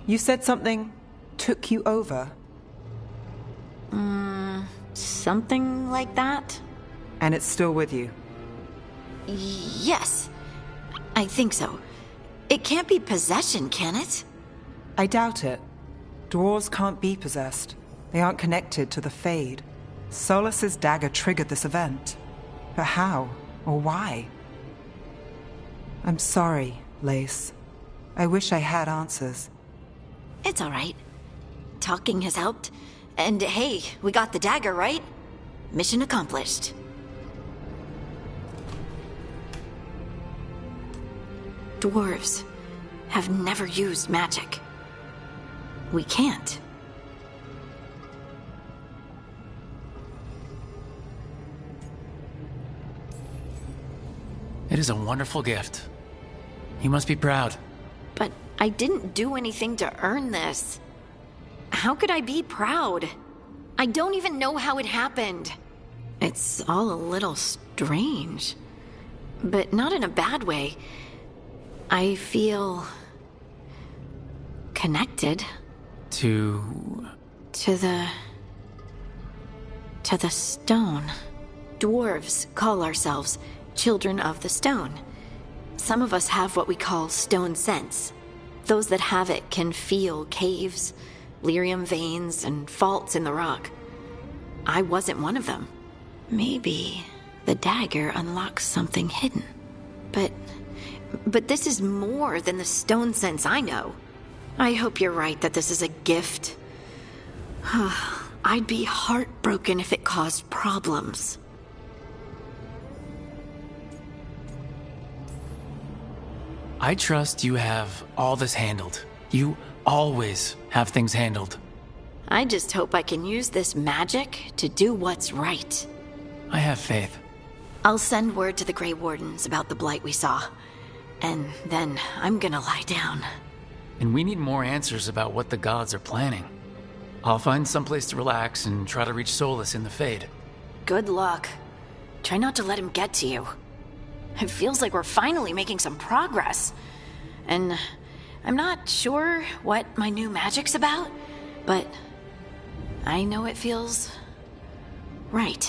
You said something took you over. Something like that? And it's still with you? Yes. I think so. It can't be possession, can it? I doubt it. Dwarves can't be possessed. They aren't connected to the Fade. Solas's dagger triggered this event. But how? Or why? I'm sorry, Lace. I wish I had answers. It's all right. Talking has helped. And hey, we got the dagger, right? Mission accomplished. Dwarves have never used magic. We can't. It is a wonderful gift. You must be proud. But I didn't do anything to earn this. How could I be proud? I don't even know how it happened. It's all a little strange. But not in a bad way. I feel connected. To the stone. Dwarves call ourselves children of the stone. Some of us have what we call stone sense. Those that have it can feel caves, lyrium veins, and faults in the rock. I wasn't one of them. Maybe the dagger unlocks something hidden. But this is more than the stone sense I know. I hope you're right that this is a gift. I'd be heartbroken if it caused problems. I trust you have all this handled. You always have things handled. I just hope I can use this magic to do what's right. I have faith. I'll send word to the Grey Wardens about the blight we saw. And then I'm gonna lie down. And we need more answers about what the gods are planning. I'll find someplace to relax and try to reach Solus in the Fade. Good luck. Try not to let him get to you. It feels like we're finally making some progress. And I'm not sure what my new magic's about, but I know it feels right.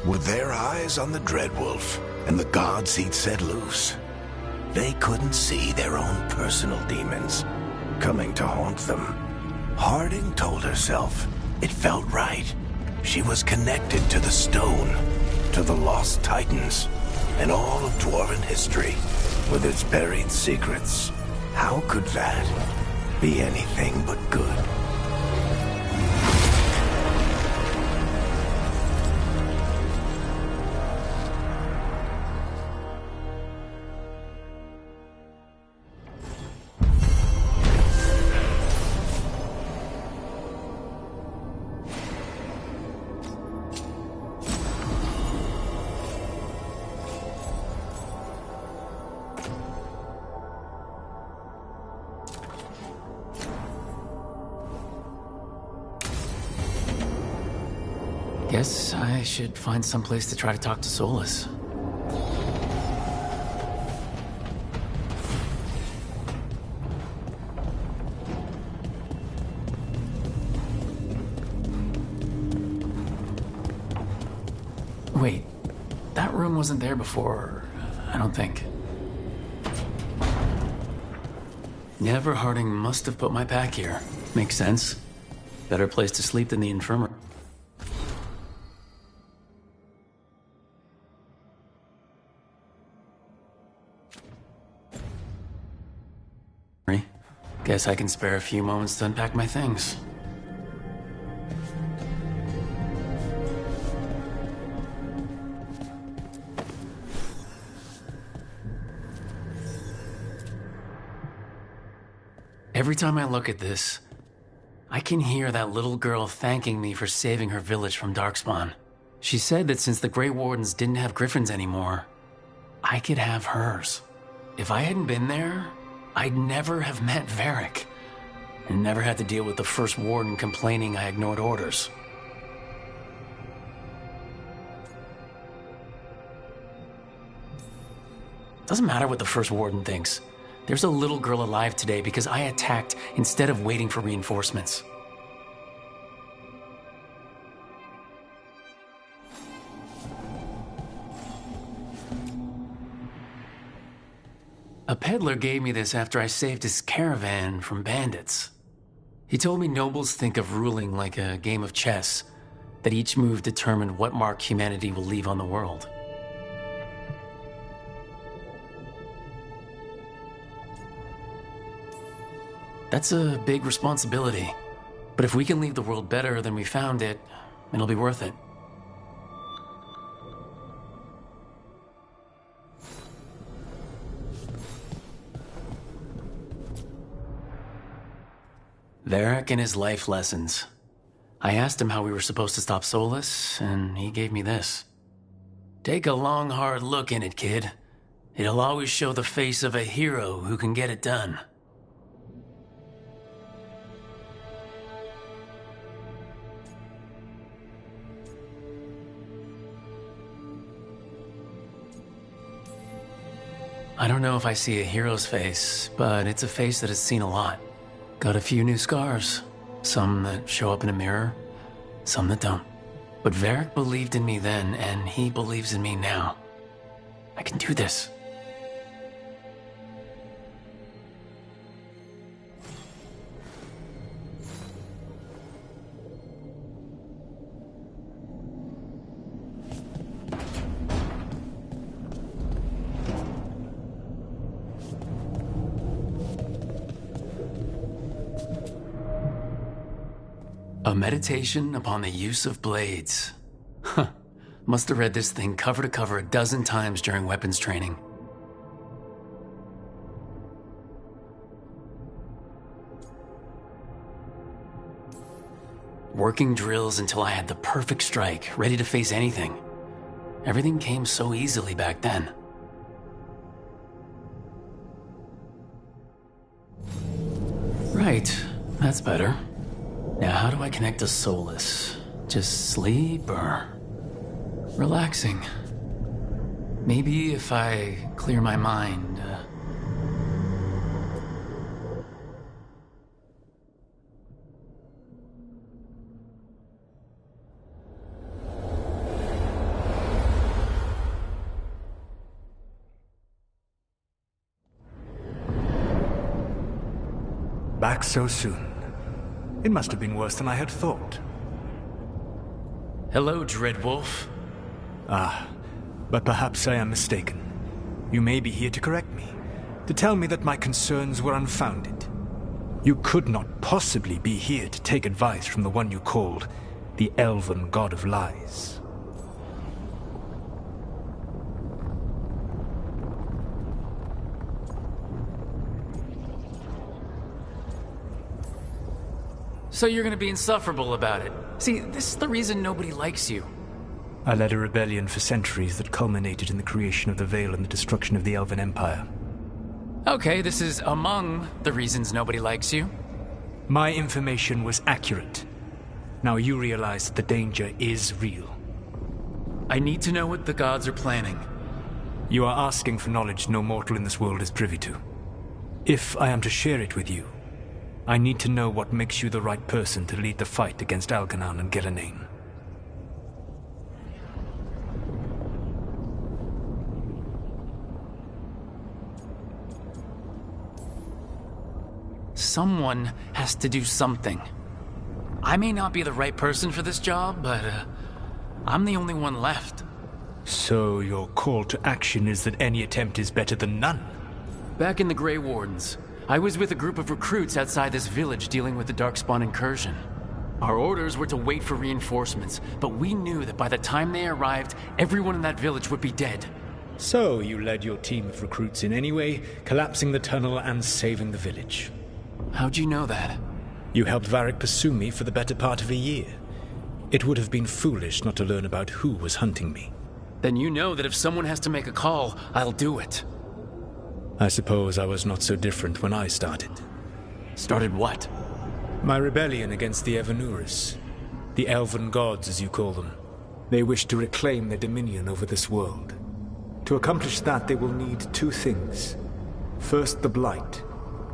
With their eyes on the Dreadwolf and the gods he'd set loose, they couldn't see their own personal demons coming to haunt them. Harding told herself it felt right. She was connected to the stone, to the lost titans, and all of dwarven history with its buried secrets. How could that be anything but good? Guess I should find someplace to try to talk to Solus. Wait, that room wasn't there before, I don't think. Never Harding must have put my pack here. Makes sense. Better place to sleep than the infirmary. Guess I can spare a few moments to unpack my things. Every time I look at this, I can hear that little girl thanking me for saving her village from Darkspawn. She said that since the Grey Wardens didn't have griffins anymore, I could have hers. If I hadn't been there, I'd never have met Varric, and never had to deal with the first warden complaining I ignored orders. Doesn't matter what the First Warden thinks. There's a little girl alive today because I attacked instead of waiting for reinforcements. A peddler gave me this after I saved his caravan from bandits. He told me nobles think of ruling like a game of chess, that each move determined what mark humanity will leave on the world. That's a big responsibility, but if we can leave the world better than we found it, it'll be worth it. Varric and his life lessons. I asked him how we were supposed to stop Solus, and he gave me this. Take a long, hard look in it, kid. It'll always show the face of a hero who can get it done. I don't know if I see a hero's face, but it's a face that has seen a lot. Got a few new scars. Some that show up in a mirror, some that don't. But Varric believed in me then, and he believes in me now. I can do this. A meditation upon the use of blades. Huh. Must have read this thing cover to cover a dozen times during weapons training. Working drills until I had the perfect strike, ready to face anything. Everything came so easily back then. Right, that's better. Now, how do I connect to Solus? Just sleep or relaxing? Maybe if I clear my mind. Back so soon. It must have been worse than I had thought. Hello, Dreadwolf. Ah, but perhaps I am mistaken. You may be here to correct me, to tell me that my concerns were unfounded. You could not possibly be here to take advice from the one you called the Elven God of Lies. So you're gonna be insufferable about it. See, this is the reason nobody likes you. I led a rebellion for centuries that culminated in the creation of the Veil and the destruction of the Elven Empire. Okay, this is among the reasons nobody likes you. My information was accurate. Now you realize that the danger is real. I need to know what the gods are planning. You are asking for knowledge no mortal in this world is privy to. If I am to share it with you, I need to know what makes you the right person to lead the fight against Algernon and Gillenane. Someone has to do something. I may not be the right person for this job, but I'm the only one left. So your call to action is that any attempt is better than none? Back in the Grey Wardens, I was with a group of recruits outside this village dealing with the Darkspawn incursion. Our orders were to wait for reinforcements, but we knew that by the time they arrived, everyone in that village would be dead. So you led your team of recruits in any way, collapsing the tunnel and saving the village. How'd you know that? You helped Varric pursue me for the better part of a year. It would have been foolish not to learn about who was hunting me. Then you know that if someone has to make a call, I'll do it. I suppose I was not so different when I started. Started what? My rebellion against the Evanuris. The Elven gods, as you call them. They wish to reclaim their dominion over this world. To accomplish that, they will need two things. First, the Blight.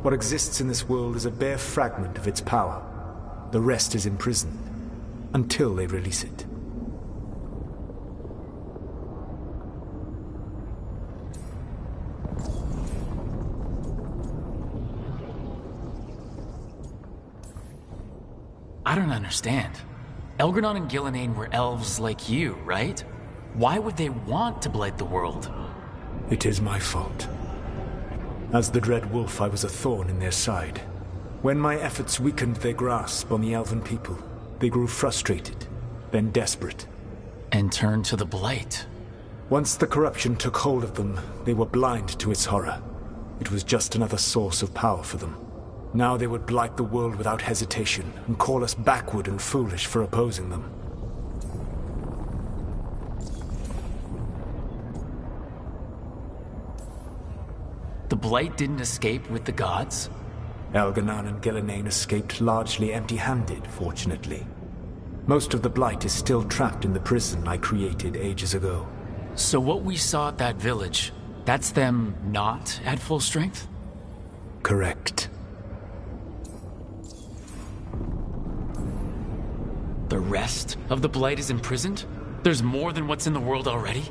What exists in this world is a bare fragment of its power. The rest is imprisoned, until they release it. I don't understand. Elgranon and Gillenane were elves like you, right? Why would they want to blight the world? It is my fault. As the Dread Wolf, I was a thorn in their side. When my efforts weakened their grasp on the elven people, they grew frustrated, then desperate. And turned to the blight. Once the corruption took hold of them, they were blind to its horror. It was just another source of power for them. Now they would blight the world without hesitation, and call us backward and foolish for opposing them. The blight didn't escape with the gods? Elgranon and Gillenane escaped largely empty-handed, fortunately. Most of the blight is still trapped in the prison I created ages ago. So what we saw at that village, that's them not at full strength? Correct. The rest of the blight is imprisoned? There's more than what's in the world already?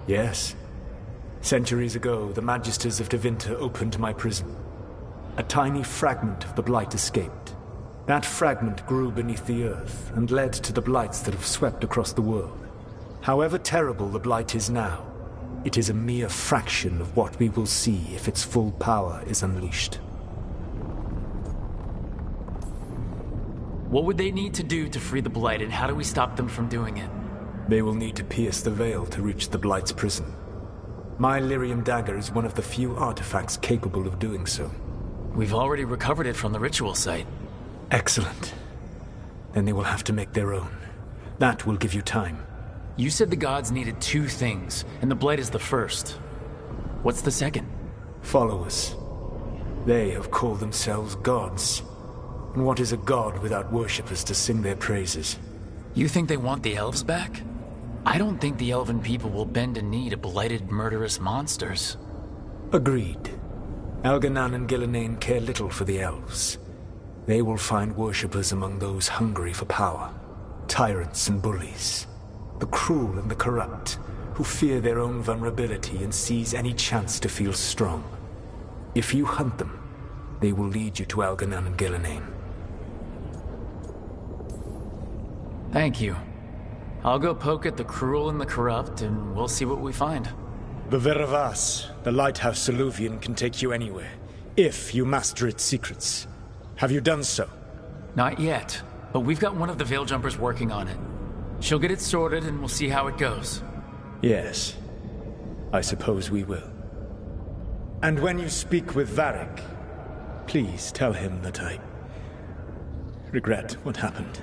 Yes. Centuries ago, the Magisters of Tevinter opened my prison. A tiny fragment of the blight escaped. That fragment grew beneath the earth and led to the blights that have swept across the world. However terrible the blight is now, it is a mere fraction of what we will see if its full power is unleashed. What would they need to do to free the blight, and how do we stop them from doing it? They will need to pierce the veil to reach the blight's prison. My lyrium dagger is one of the few artifacts capable of doing so. We've already recovered it from the ritual site. Excellent. Then they will have to make their own. That will give you time. You said the gods needed two things, and the blight is the first. What's the second? Followers. They have called themselves gods. And what is a god without worshippers to sing their praises? You think they want the elves back? I don't think the elven people will bend a knee to blighted, murderous monsters. Agreed. Elgranon and Gillenane care little for the elves. They will find worshippers among those hungry for power. Tyrants and bullies. The cruel and the corrupt, who fear their own vulnerability and seize any chance to feel strong. If you hunt them, they will lead you to Elgranon and Gillenane. Thank you. I'll go poke at the cruel and the corrupt, and we'll see what we find. The Veravas, the lighthouse Soluvian, can take you anywhere, if you master its secrets. Have you done so? Not yet, but we've got one of the Veil Jumpers working on it. She'll get it sorted, and we'll see how it goes. Yes, I suppose we will. And when you speak with Varric, please tell him that I regret what happened.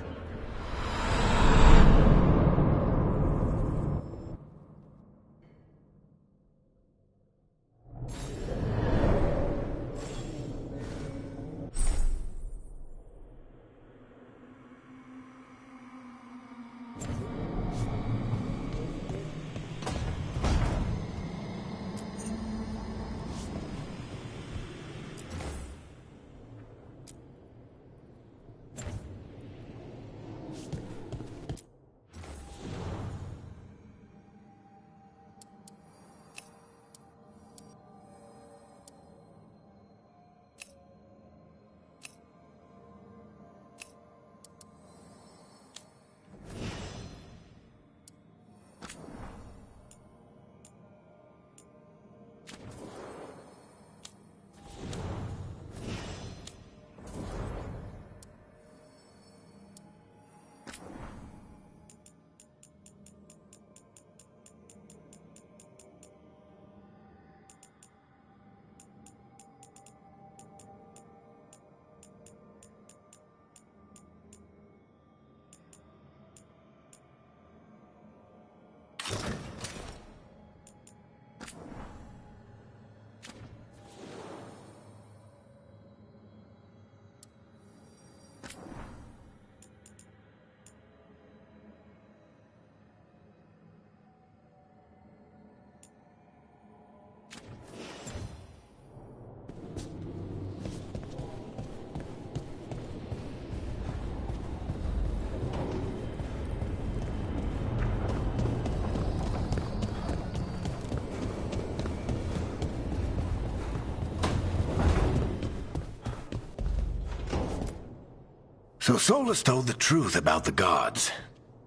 So Solus told the truth about the gods.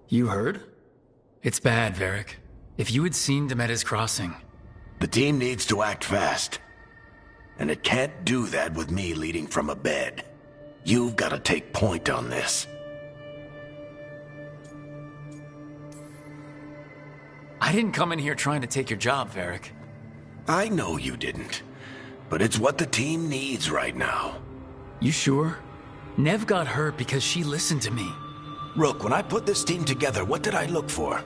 You heard? It's bad, Varric. If you had seen Demeter's crossing... The team needs to act fast. And it can't do that with me leading from a bed. You've got to take point on this. I didn't come in here trying to take your job, Varric. I know you didn't. But it's what the team needs right now. You sure? Nev got hurt because she listened to me. Rook, when I put this team together, what did I look for?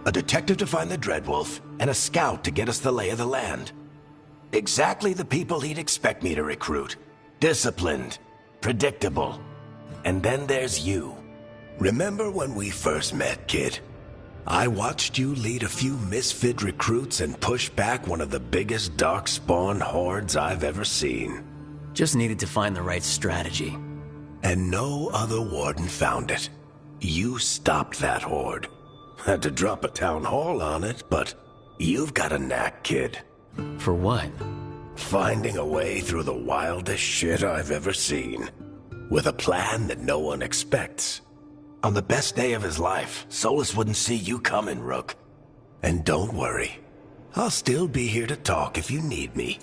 A detective to find the Dreadwolf, and a scout to get us the lay of the land. Exactly the people he'd expect me to recruit. Disciplined, predictable. And then there's you. Remember when we first met, kid? I watched you lead a few misfit recruits and push back one of the biggest darkspawn hordes I've ever seen. Just needed to find the right strategy. And no other warden found it. You stopped that horde. Had to drop a town hall on it, but you've got a knack, kid. For what? Finding a way through the wildest shit I've ever seen. With a plan that no one expects. On the best day of his life, Solus wouldn't see you coming, Rook. And don't worry. I'll still be here to talk if you need me.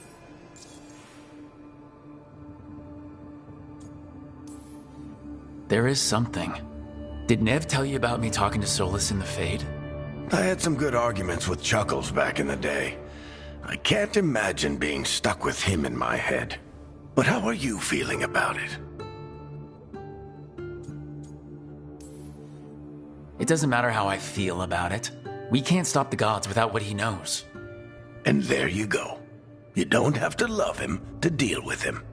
There is something. Did Nev tell you about me talking to Solus in the Fade? I had some good arguments with Chuckles back in the day. I can't imagine being stuck with him in my head. But how are you feeling about it? It doesn't matter how I feel about it. We can't stop the gods without what he knows. And there you go. You don't have to love him to deal with him.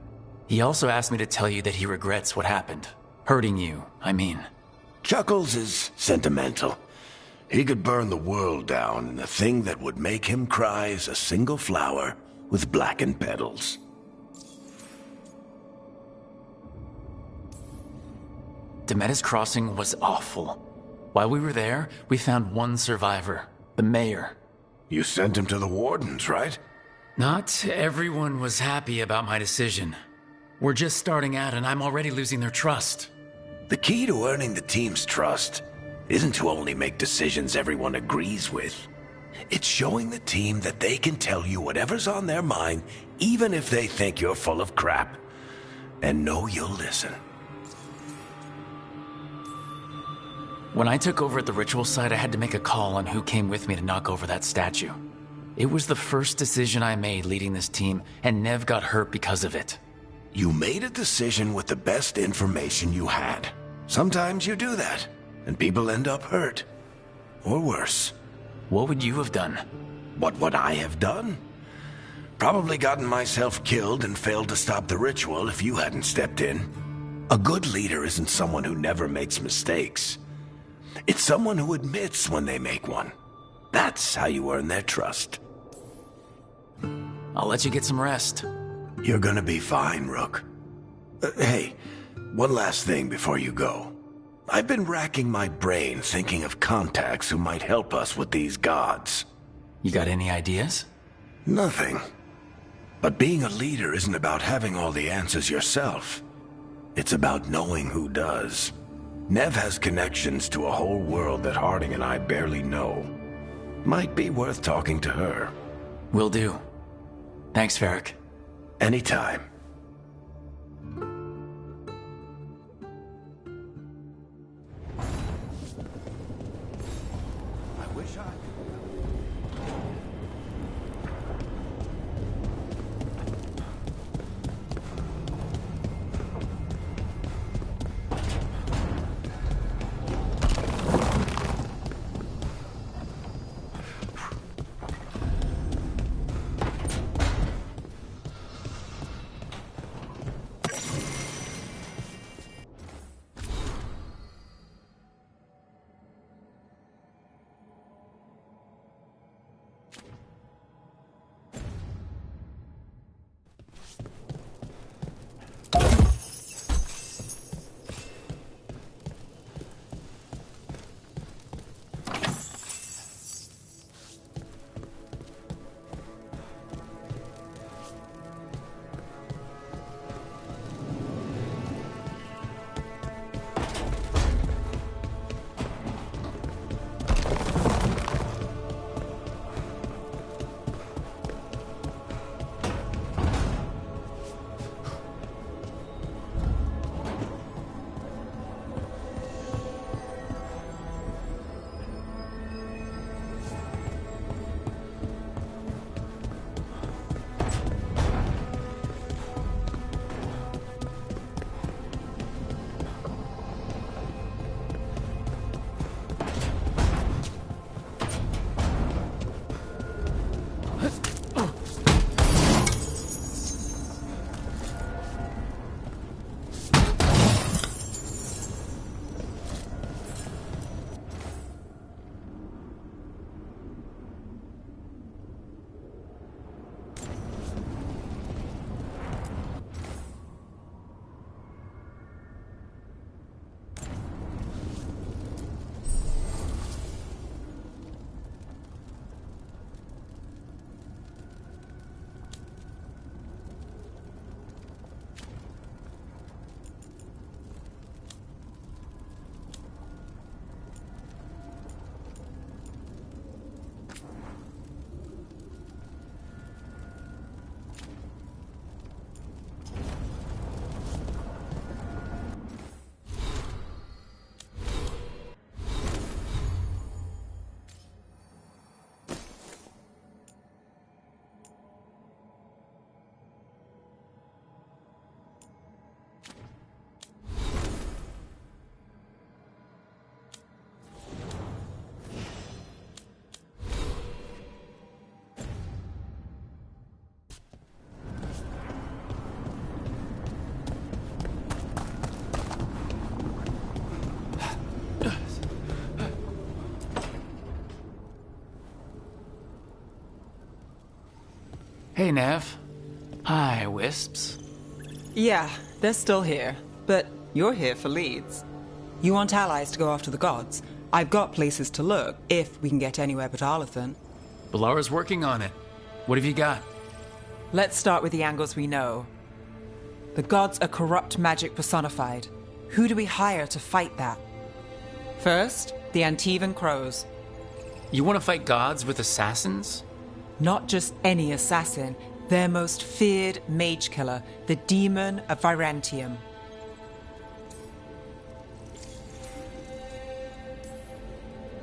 He also asked me to tell you that he regrets what happened. Hurting you, I mean. Chuckles is sentimental. He could burn the world down, and the thing that would make him cry is a single flower with blackened petals. Demeter's crossing was awful. While we were there, we found one survivor, the mayor. You sent him to the wardens, right? Not everyone was happy about my decision. We're just starting out and I'm already losing their trust. The key to earning the team's trust isn't to only make decisions everyone agrees with. It's showing the team that they can tell you whatever's on their mind, even if they think you're full of crap. And know you'll listen. When I took over at the ritual site, I had to make a call on who came with me to knock over that statue. It was the first decision I made leading this team, and Nev got hurt because of it. You made a decision with the best information you had. Sometimes you do that, and people end up hurt. Or worse. What would you have done? What would I have done? Probably gotten myself killed and failed to stop the ritual if you hadn't stepped in. A good leader isn't someone who never makes mistakes. It's someone who admits when they make one. That's how you earn their trust. I'll let you get some rest. You're gonna be fine, Rook. Hey, one last thing before you go. I've been racking my brain thinking of contacts who might help us with these gods. You got any ideas? Nothing. But being a leader isn't about having all the answers yourself. It's about knowing who does. Nev has connections to a whole world that Harding and I barely know. Might be worth talking to her. Will do. Thanks, Varric. Anytime. I wish I... Hey, Nev. Hi, Wisps. Yeah, they're still here. But you're here for leads. You want allies to go after the gods? I've got places to look, if we can get anywhere but Arlathan. Balara's working on it. What have you got? Let's start with the angles we know. The gods are corrupt magic personified. Who do we hire to fight that? First, the Antivan Crows. You want to fight gods with assassins? Not just any assassin, their most feared mage killer, the Demon of Virantium.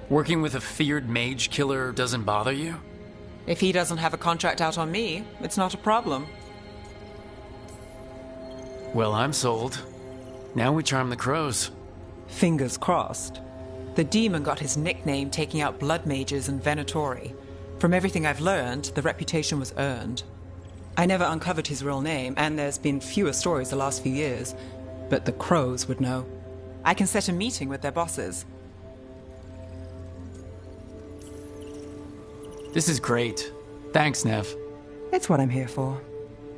Working with a feared mage killer doesn't bother you? If he doesn't have a contract out on me, it's not a problem. Well, I'm sold. Now we charm the crows. Fingers crossed. The demon got his nickname taking out blood mages and Venatori. From everything I've learned, the reputation was earned. I never uncovered his real name, and there's been fewer stories the last few years. But the crows would know. I can set a meeting with their bosses. This is great. Thanks, Nev. It's what I'm here for.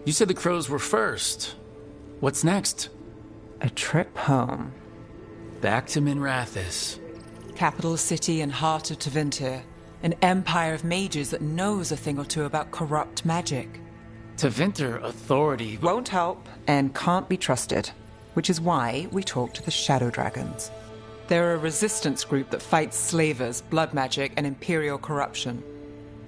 You said the crows were first. What's next? A trip home. Back to Minrathous. Capital city and heart of Tevinter. An empire of mages that knows a thing or two about corrupt magic. Tevinter authority Won't help and can't be trusted, which is why we talk to the Shadow Dragons. They're a resistance group that fights slavers, blood magic, and imperial corruption.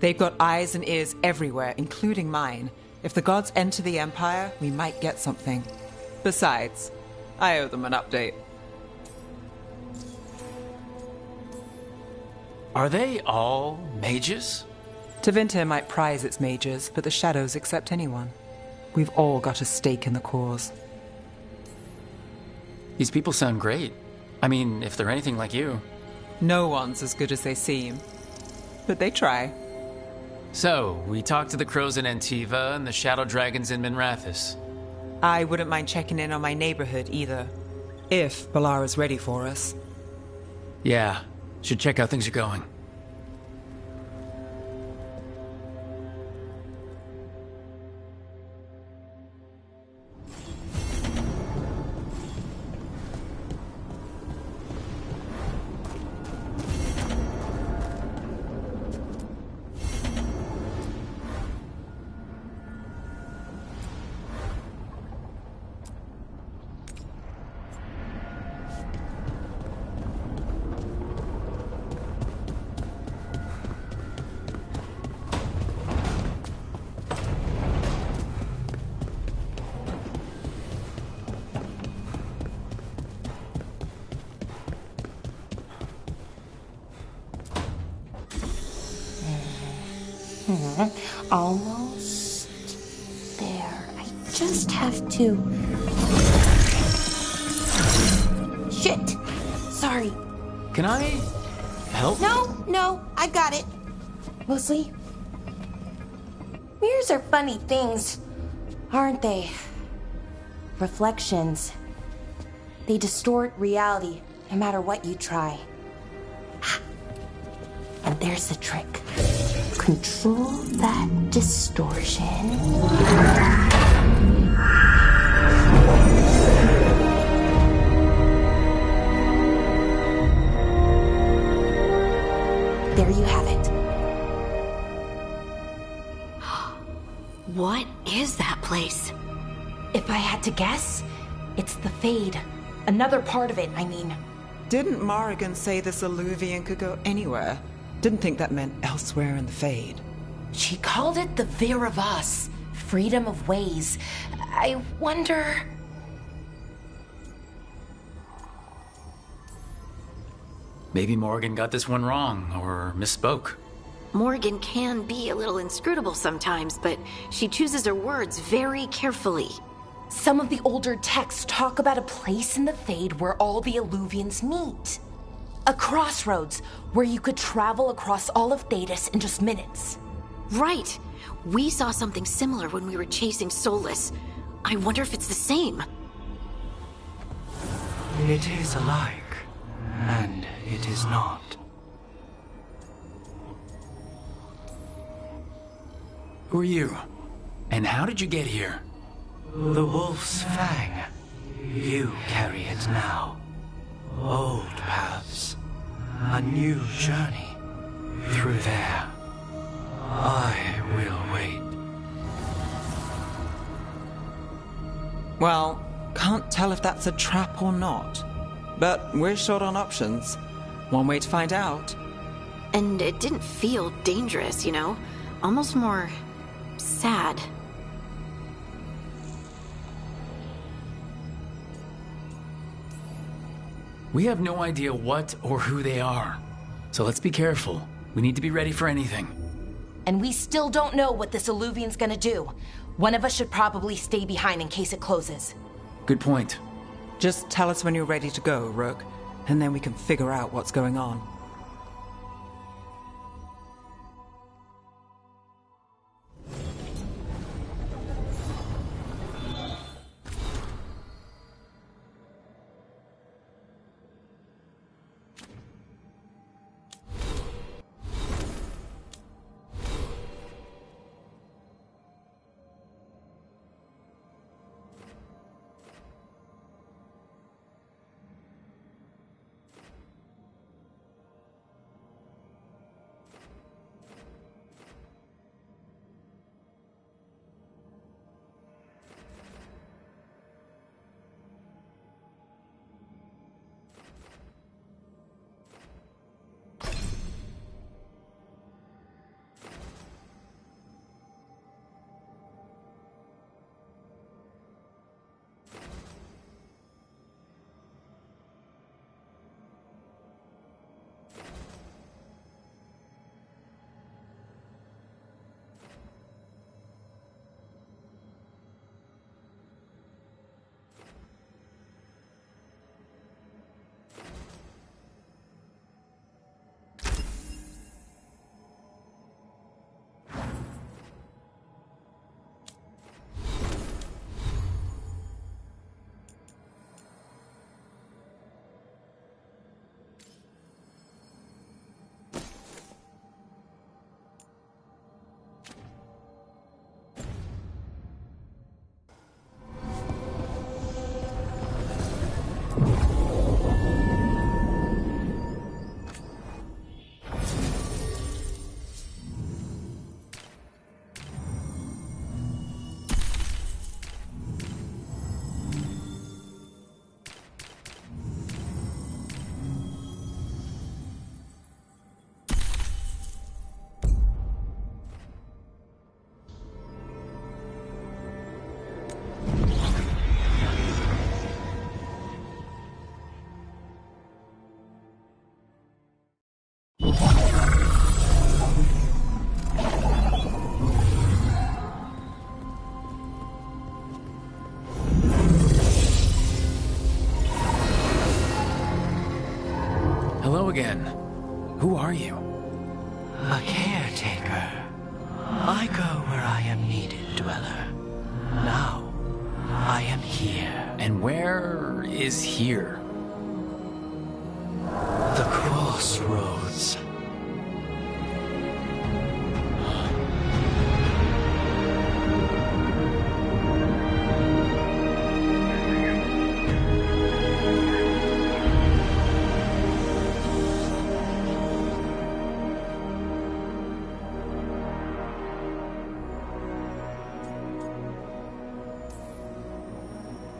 They've got eyes and ears everywhere, including mine. If the gods enter the Empire, we might get something. Besides, I owe them an update. Are they all mages? Tevinter might prize its mages, but the Shadows accept anyone. We've all got a stake in the cause. These people sound great. I mean, if they're anything like you. No one's as good as they seem. But they try. So, we talked to the crows in Antiva and the shadow dragons in Minrathous. I wouldn't mind checking in on my neighborhood either. If Balara's ready for us. Yeah, should check how things are going. Almost there. I just have to... Shit! Sorry. Can I help? No, I got it. Mostly, mirrors are funny things, aren't they? Reflections. They distort reality, no matter what you try. And there's the trick. Control that distortion. There you have it. What is that place? If I had to guess, it's the Fade. Another part of it, I mean. Didn't Morrigan say this Alluvian could go anywhere? Didn't think that meant elsewhere in the Fade. She called it the Veer of Us. Freedom of ways. I wonder... Maybe Morgan got this one wrong, or misspoke. Morgan can be a little inscrutable sometimes, but she chooses her words very carefully. Some of the older texts talk about a place in the Fade where all the Alluvians meet. A crossroads where you could travel across all of Thedas in just minutes. Right. We saw something similar when we were chasing Solus. I wonder if it's the same. It is alike, and it is not. Who are you? And how did you get here? The wolf's fang. You carry it now. Old paths. A new journey. Through there. I will wait. Well, can't tell if that's a trap or not. But we're short on options. One way to find out. And it didn't feel dangerous, you know? Almost more sad. We have no idea what or who they are. So let's be careful. We need to be ready for anything. And we still don't know what this alluvian's gonna do. One of us should probably stay behind in case it closes. Good point. Just tell us when you're ready to go, Rook, and then we can figure out what's going on. Hello again. Who are you? A caretaker. I go where I am needed, Dweller. Now, I am here. And where is here? The crossroads.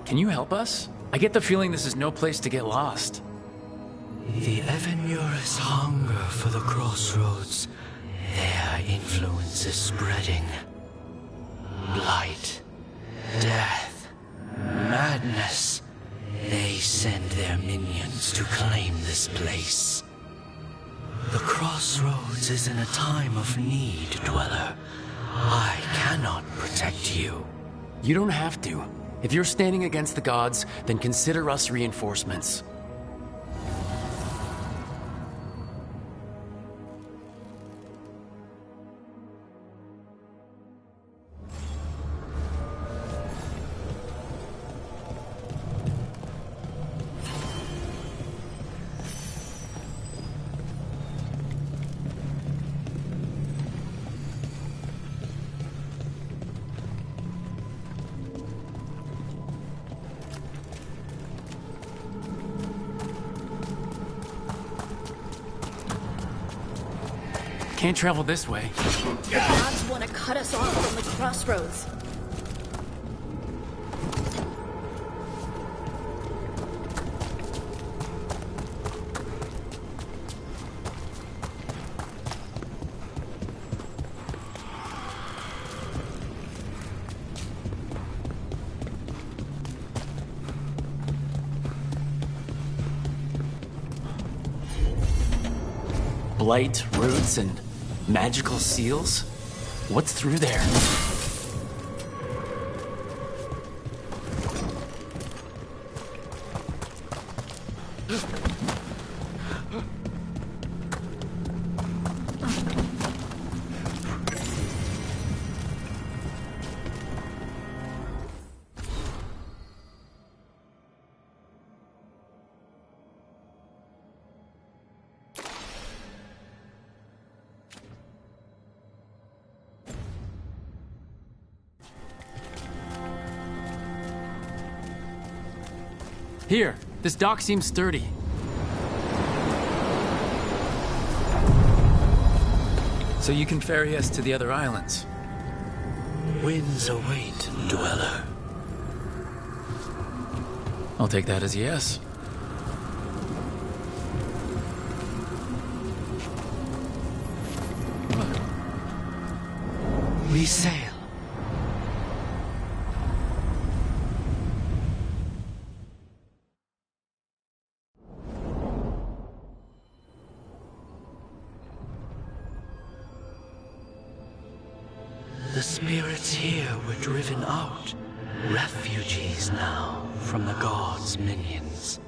Can you help us? I get the feeling this is no place to get lost. The Evanurus hunger for the crossroads. Their influence is spreading. Blight, death, madness. They send their minions to claim this place. The crossroads is in a time of need, Dweller. I cannot protect you. You don't have to. If you're standing against the gods, then consider us reinforcements. can't travel this way. The gods want to cut us off from the crossroads. Blight, roots, and magical seals? What's through there? Here, this dock seems sturdy. So you can ferry us to the other islands? Winds await, dweller. I'll take that as a yes. We sail. The spirits here were driven out, refugees now from the gods' minions.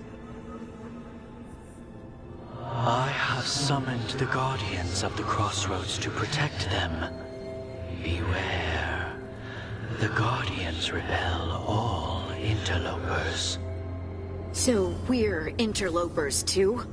I have summoned the guardians of the crossroads to protect them. Beware. The guardians repel all interlopers. So we're interlopers too?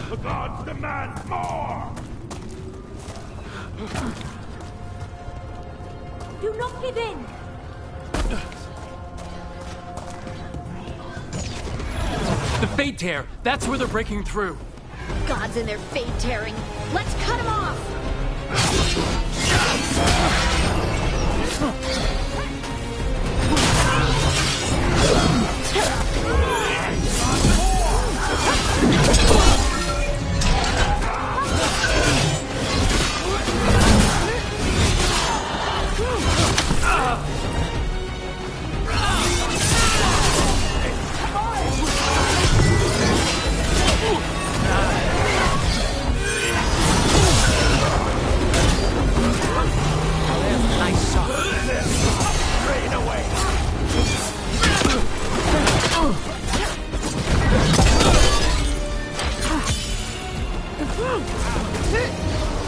The gods demand more! Do not give in! The Fade Tear! That's where they're breaking through! Gods and their fade tearing. Let's cut them off!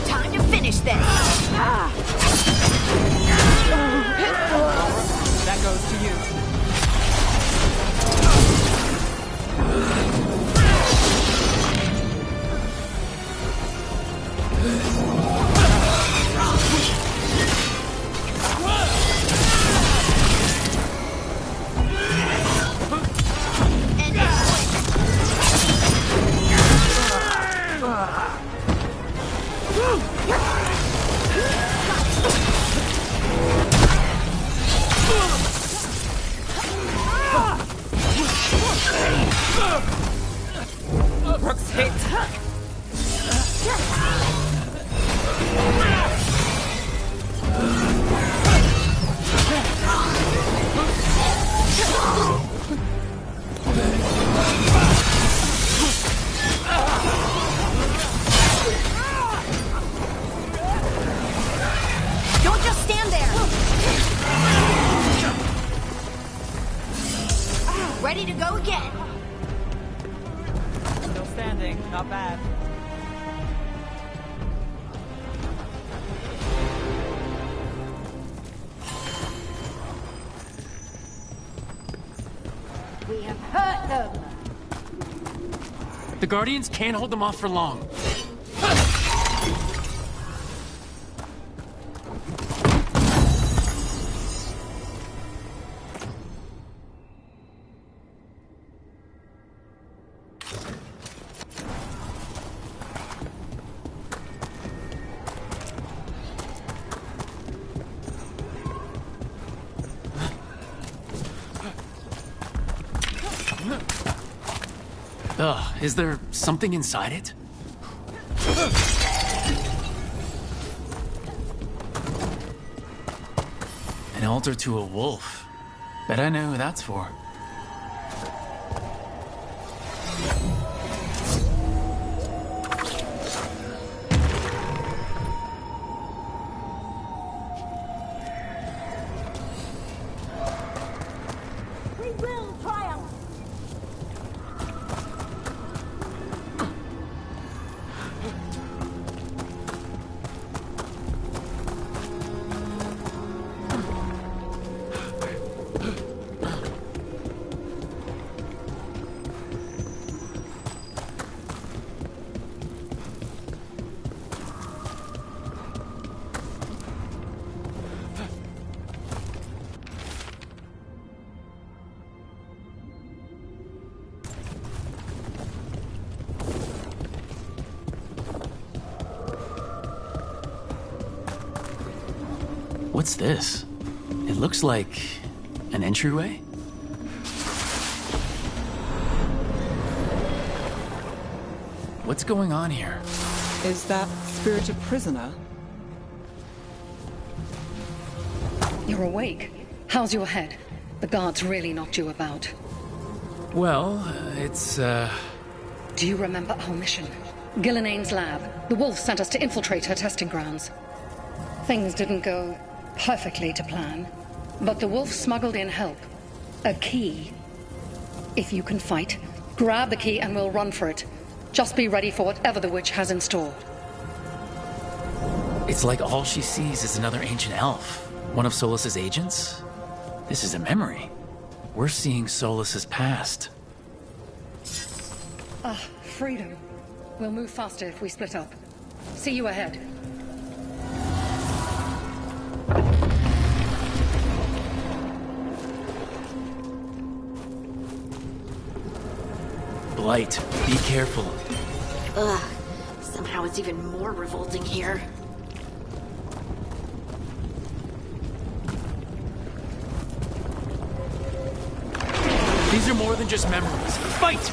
Time to finish this! That goes to you. Brooks hit. Don't just stand there! Ready to go again! Still standing, not bad. The Guardians can't hold them off for long. Is there something inside it? An altar to a wolf. Bet I know who that's for. What's this? It looks like an entryway? What's going on here? Is that spirit a prisoner? You're awake. How's your head? The guards really knocked you about. Well, it's, Do you remember our mission? Gillenane's lab. The wolf sent us to infiltrate her testing grounds. Things didn't go perfectly to plan, but the wolf smuggled in help. A key. If you can fight, grab the key and we'll run for it. Just be ready for whatever the witch has in store. It's like all she sees is another ancient elf. One of Solus's agents? This is a memory. We're seeing Solus's past. Ah, freedom. We'll move faster if we split up. See you ahead. Blight, be careful. Ugh. Somehow it's even more revolting here. These are more than just memories. Fight!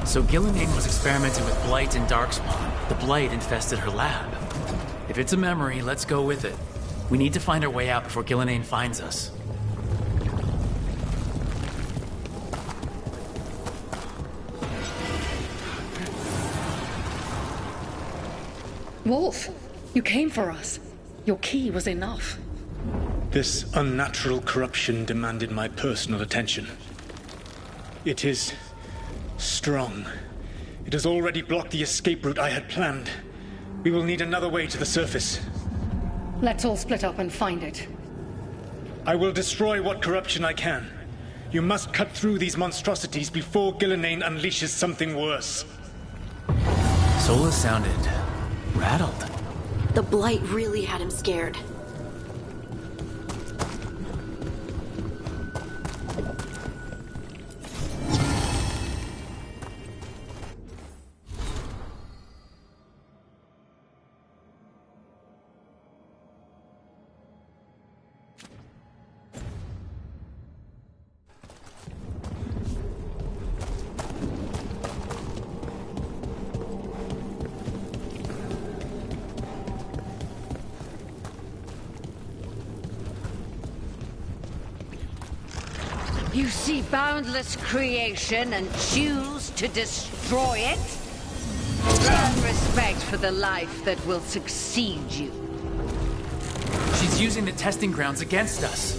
So Gillenane was experimenting with Blight and Darkspawn. The Blight infested her lab. If it's a memory, let's go with it. We need to find our way out before Gillenane finds us. Wolf, you came for us. Your key was enough. This unnatural corruption demanded my personal attention. It is strong. It has already blocked the escape route I had planned. We will need another way to the surface. Let's all split up and find it. I will destroy what corruption I can. You must cut through these monstrosities before Gillenane unleashes something worse. Solus sounded rattled. The Blight really had him scared. You see boundless creation and choose to destroy it? Earn respect for the life that will succeed you. She's using the testing grounds against us.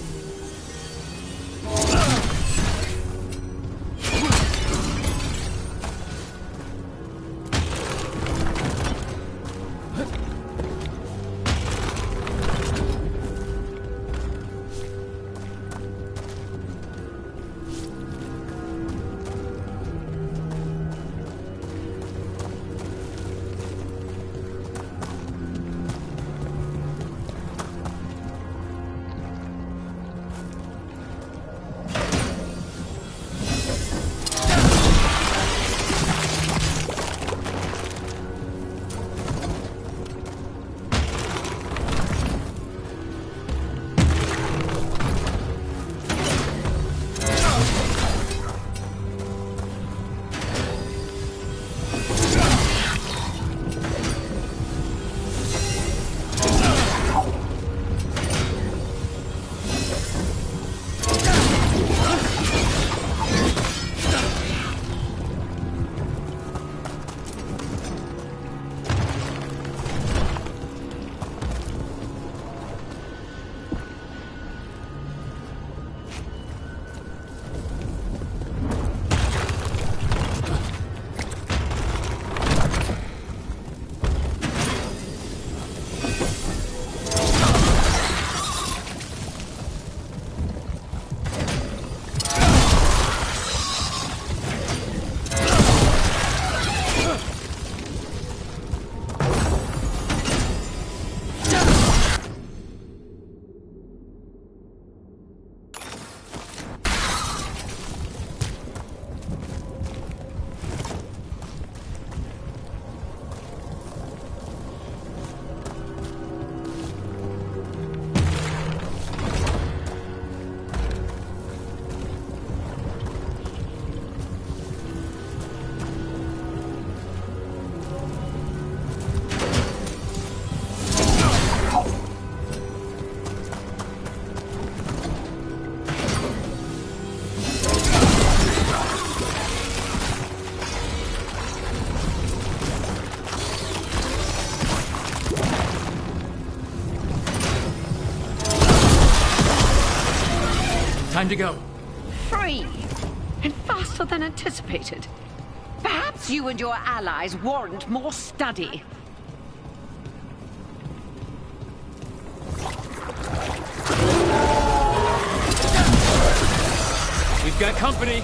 Time to go. Free! And faster than anticipated. Perhaps you and your allies warrant more study. We've got company.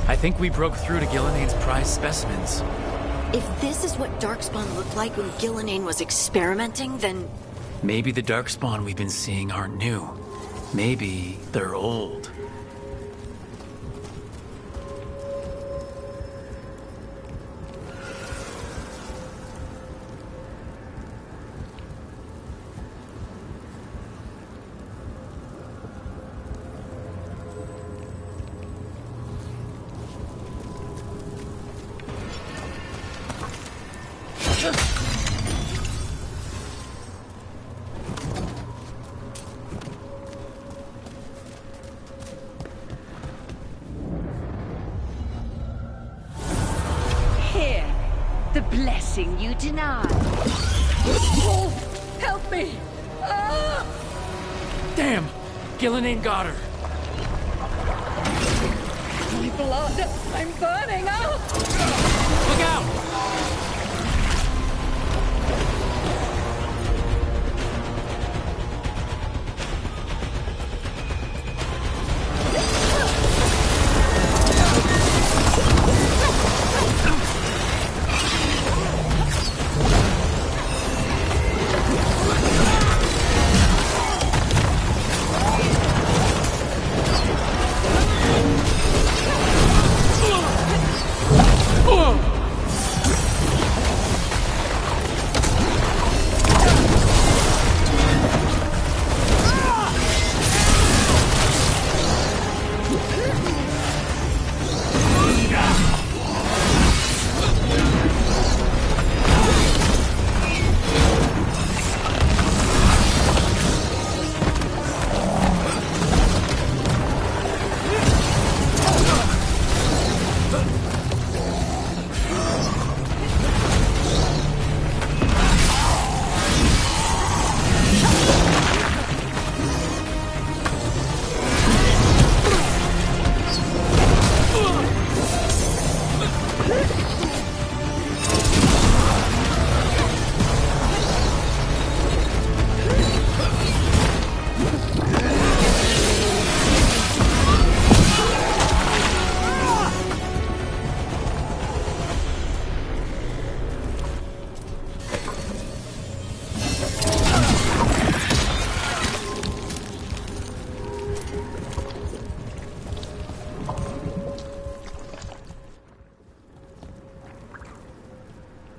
I think we broke through to Gillenane's prized specimens. If this is what Darkspawn looked like when Gillenane was experimenting, then... Maybe the Darkspawn we've been seeing aren't new. Maybe they're old. The blessing you denied. Wolf, help me! Ah! Damn! Gillenane got her. My blood! I'm burning! Ah! Look out!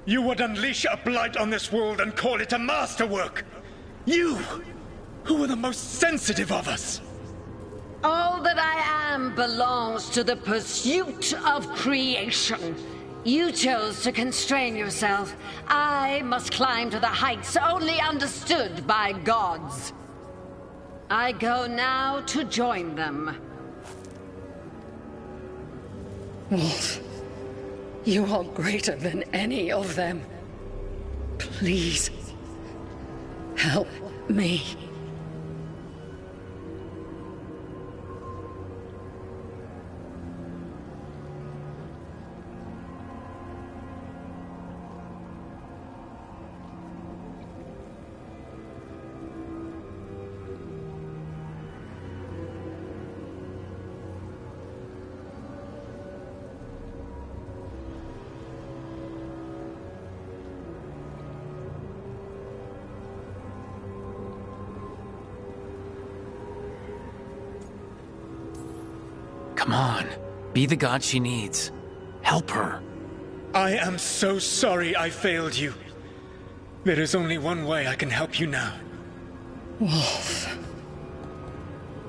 You would unleash a blight on this world and call it a masterwork! You, who are the most sensitive of us! All that I am belongs to the pursuit of creation. You chose to constrain yourself. I must climb to the heights only understood by gods. I go now to join them. Wolf, you are greater than any of them. Please, help me. Come on. Be the god she needs. Help her. I am so sorry I failed you. There is only one way I can help you now. Wolf.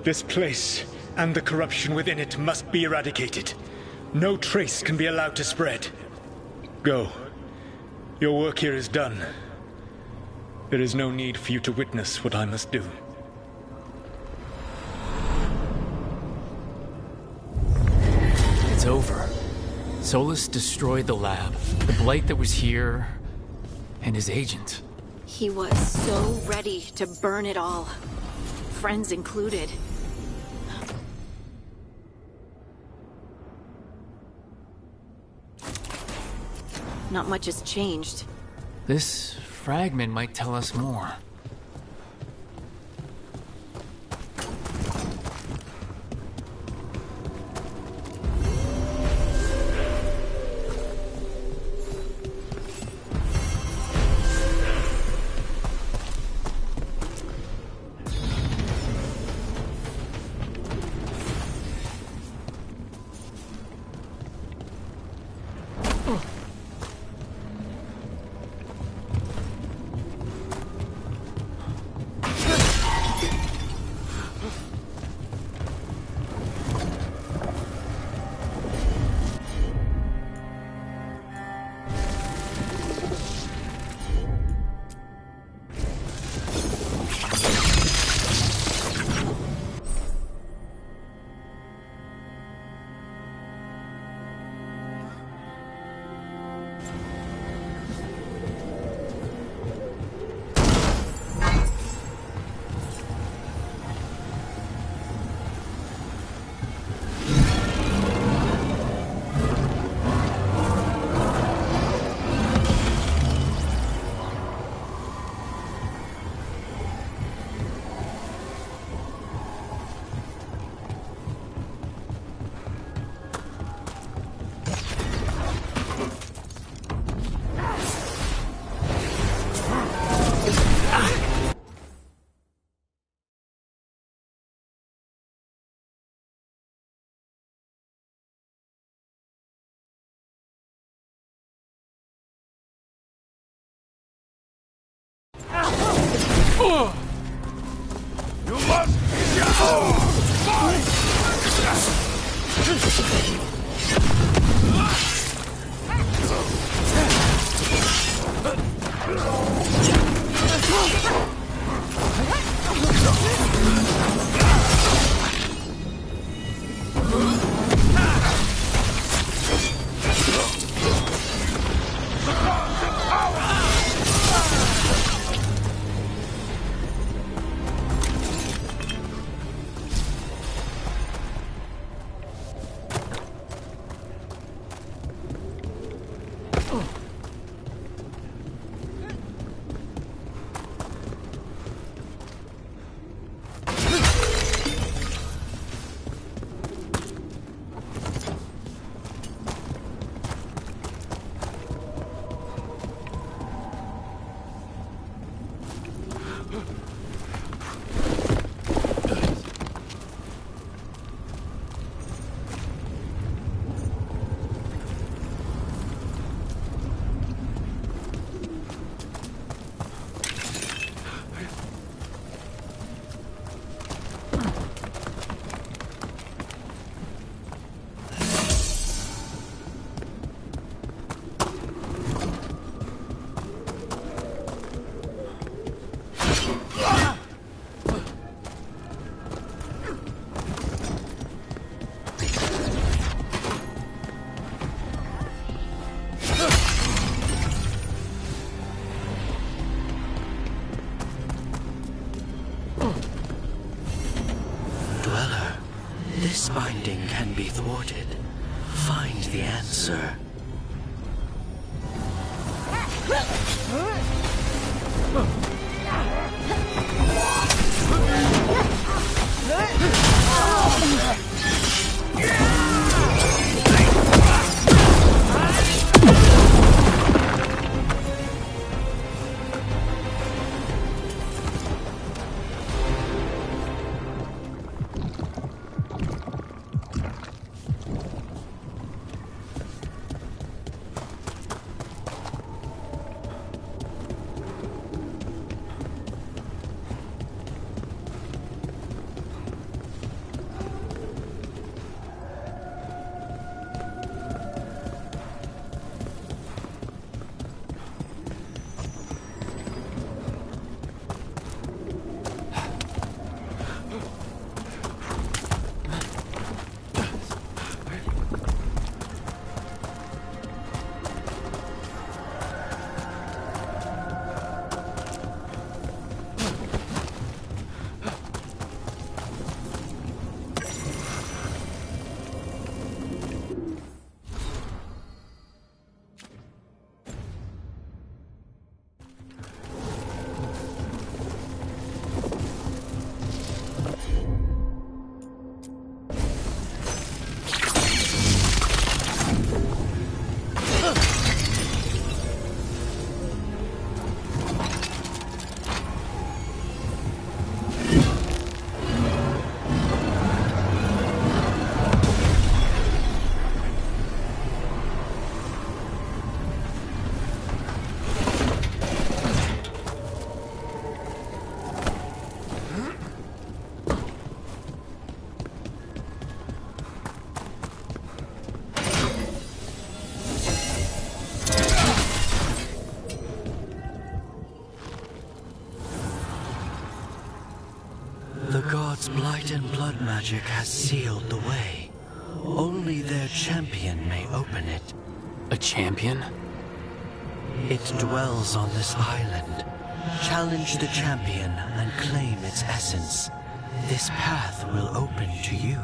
This place and the corruption within it must be eradicated. No trace can be allowed to spread. Go. Your work here is done. There is no need for you to witness what I must do. It's over. Solus destroyed the lab, the blight that was here, and his agent. He was so ready to burn it all. Friends included. Not much has changed. This fragment might tell us more. You must this binding can be thwarted, find the answer. The gods' blight and blood magic has sealed the way. Only their champion may open it. A champion? It dwells on this island. Challenge the champion and claim its essence. This path will open to you.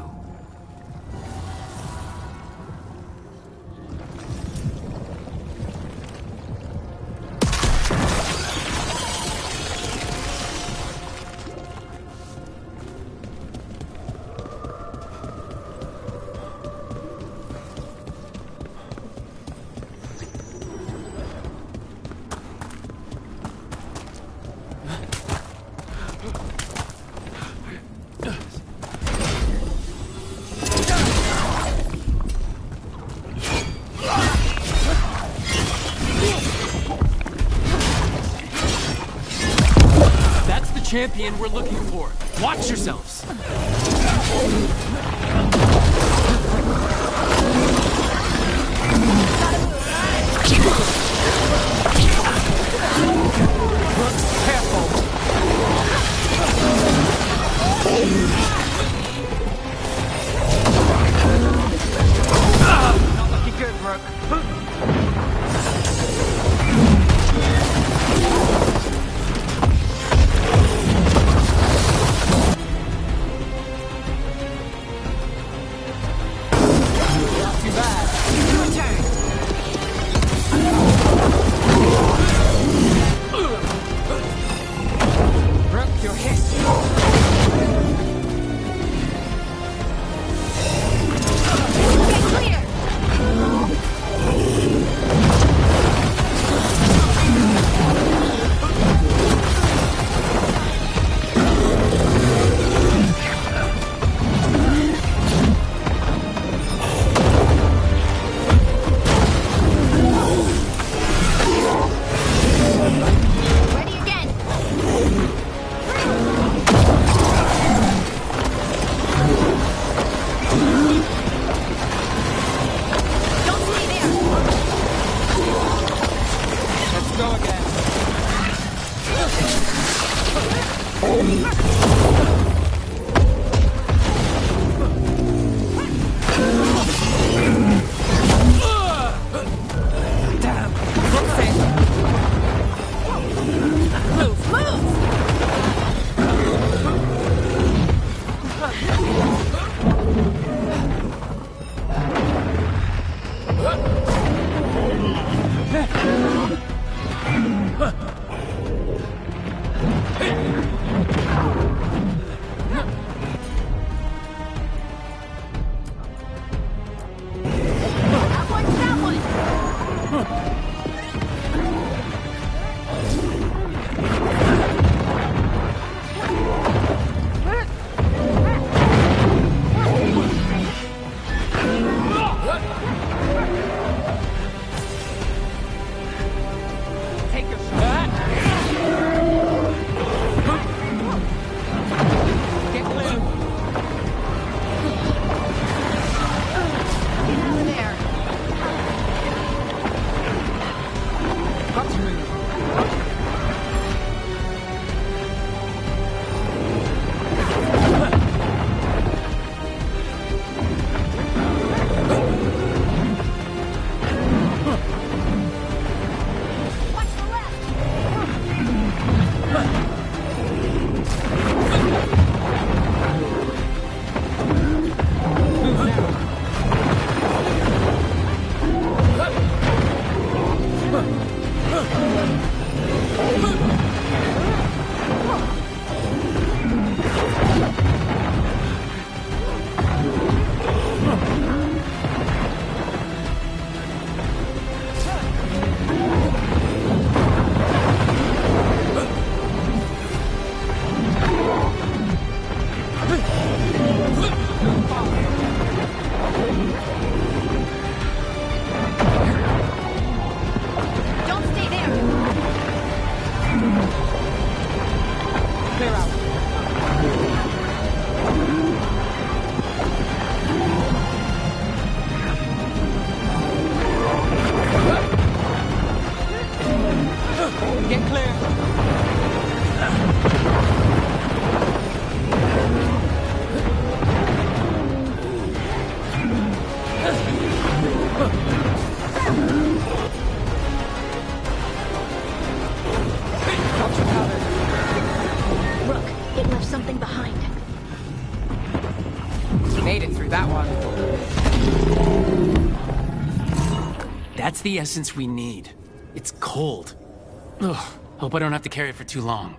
Champion we're looking for. Watch yourselves. Not looking good, Brooke. Get clear! Look, it left something behind. You made it through that one. That's the essence we need. It's cold. Ugh, hope I don't have to carry it for too long.